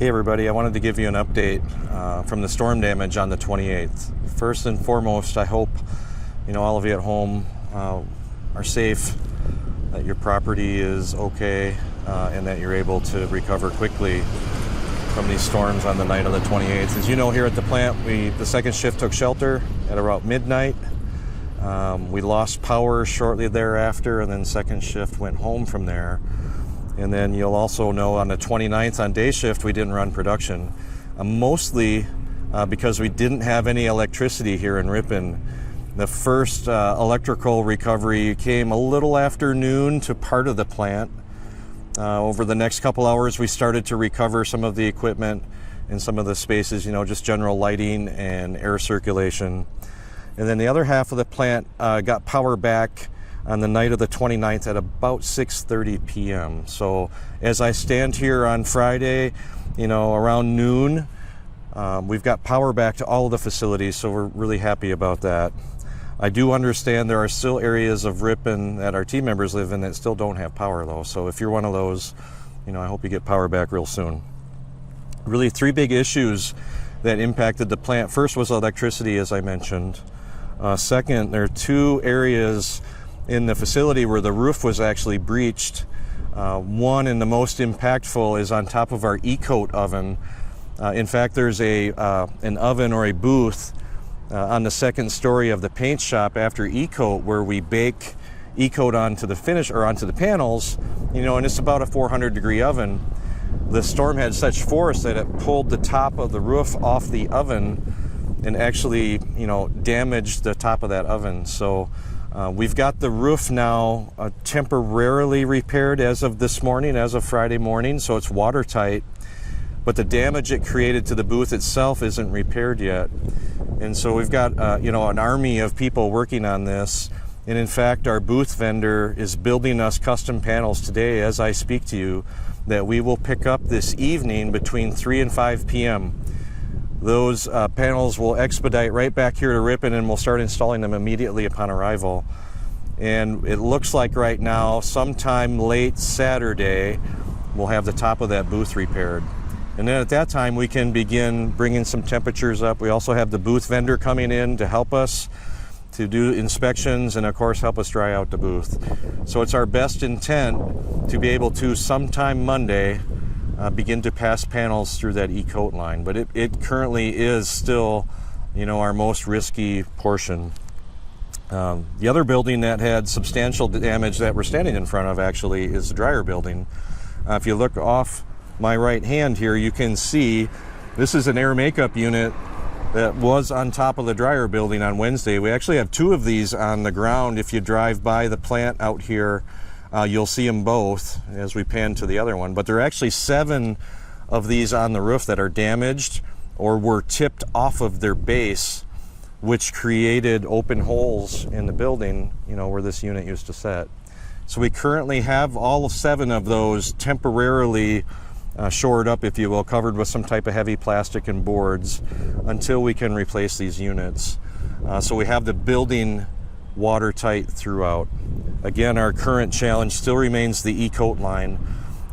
Hey everybody, I wanted to give you an update from the storm damage on the 28th. First and foremost, I hope all of you at home are safe, that your property is okay, and that you're able to recover quickly from these storms on the night of the 28th. As you know, here at the plant, the second shift took shelter at about midnight. We lost power shortly thereafter, and then second shift went home from there. And then you'll also know on the 29th on day shift, we didn't run production, mostly because we didn't have any electricity here in Ripon. The first electrical recovery came a little after noon to part of the plant. Over the next couple hours, we started to recover some of the equipment in some of the spaces, just general lighting and air circulation. And then the other half of the plant got power back on the night of the 29th at about 6:30 p.m. So as I stand here on Friday, around noon, we've got power back to all of the facilities, so we're really happy about that. I do understand there are still areas of Ripon that our team members live in that still don't have power though. So if you're one of those, I hope you get power back real soon. Really three big issues that impacted the plant. First was electricity, as I mentioned. Second, there are two areas in the facility where the roof was actually breached. One, and the most impactful, is on top of our E-coat oven. In fact, there's an oven or a booth on the second story of the paint shop after E-coat where we bake E-coat onto the finish or onto the panels, and it's about a 400-degree oven. The storm had such force that it pulled the top of the roof off the oven and actually, damaged the top of that oven. So we've got the roof now temporarily repaired as of this morning, as of Friday morning, so it's watertight. But the damage it created to the booth itself isn't repaired yet. And so we've got, an army of people working on this. And in fact, our booth vendor is building us custom panels today as I speak to you that we will pick up this evening between 3 and 5 p.m. Those panels will expedite right back here to Ripon, and we'll start installing them immediately upon arrival. And it looks like right now, sometime late Saturday, we'll have the top of that booth repaired. And then at that time, we can begin bringing some temperatures up. We also have the booth vendor coming in to help us to do inspections and, of course, help us dry out the booth. So it's our best intent to be able to, sometime Monday, begin to pass panels through that E-coat line. But it currently is still, our most risky portion. The other building that had substantial damage that we're standing in front of, actually, is the dryer building. If you look off my right hand here, you can see this is an air makeup unit that was on top of the dryer building on Wednesday. We actually have two of these on the ground. If you drive by the plant out here, you'll see them both as we pan to the other one. But there are actually 7 of these on the roof that are damaged or were tipped off of their base, which created open holes in the building, where this unit used to sit. So we currently have all 7 of those temporarily shored up, if you will, covered with some type of heavy plastic and boards until we can replace these units. So we have the building watertight throughout. Again, our current challenge still remains the E-coat line,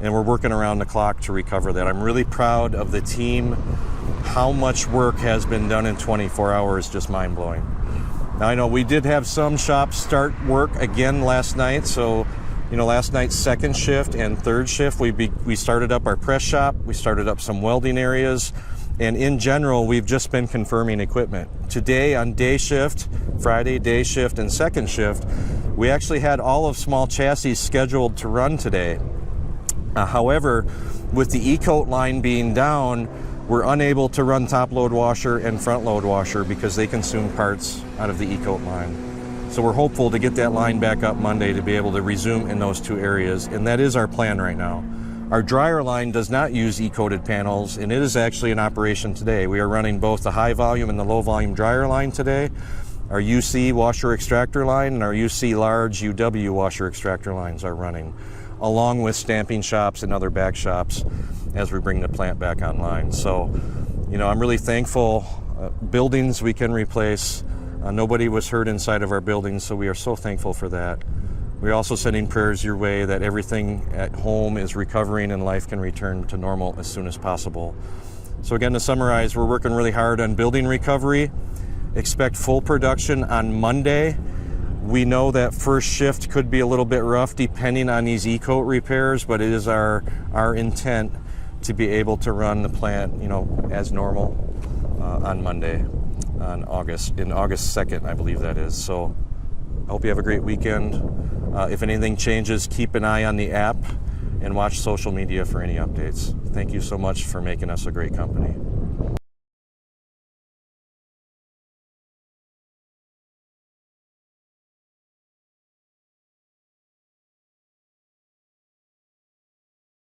and we're working around the clock to recover that. I'm really proud of the team. How much work has been done in 24 hours, just mind-blowing. Now, I know we did have some shops start work again last night, so last night's second shift and third shift, we started up our press shop, we started up some welding areas, and in general, we've just been confirming equipment. Today on day shift, Friday day shift and second shift, we actually had all of small chassis scheduled to run today. However, with the E-coat line being down, we're unable to run top load washer and front load washer because they consume parts out of the E-coat line. So we're hopeful to get that line back up Monday to be able to resume in those two areas, and that is our plan right now. Our dryer line does not use E-coated panels, and it is actually in operation today. We are running both the high volume and the low volume dryer line today. Our UC washer extractor line and our UC large UW washer extractor lines are running, along with stamping shops and other back shops as we bring the plant back online. So, I'm really thankful. Buildings we can replace. Nobody was hurt inside of our buildings, so we are so thankful for that. We're also sending prayers your way that everything at home is recovering and life can return to normal as soon as possible. So again, to summarize, we're working really hard on building recovery. Expect full production on Monday. We know that first shift could be a little bit rough depending on these E-coat repairs, but it is our intent to be able to run the plant, as normal on Monday, in August 2nd, I believe that is. So I hope you have a great weekend. If anything changes, keep an eye on the app and watch social media for any updates. Thank you so much for making us a great company.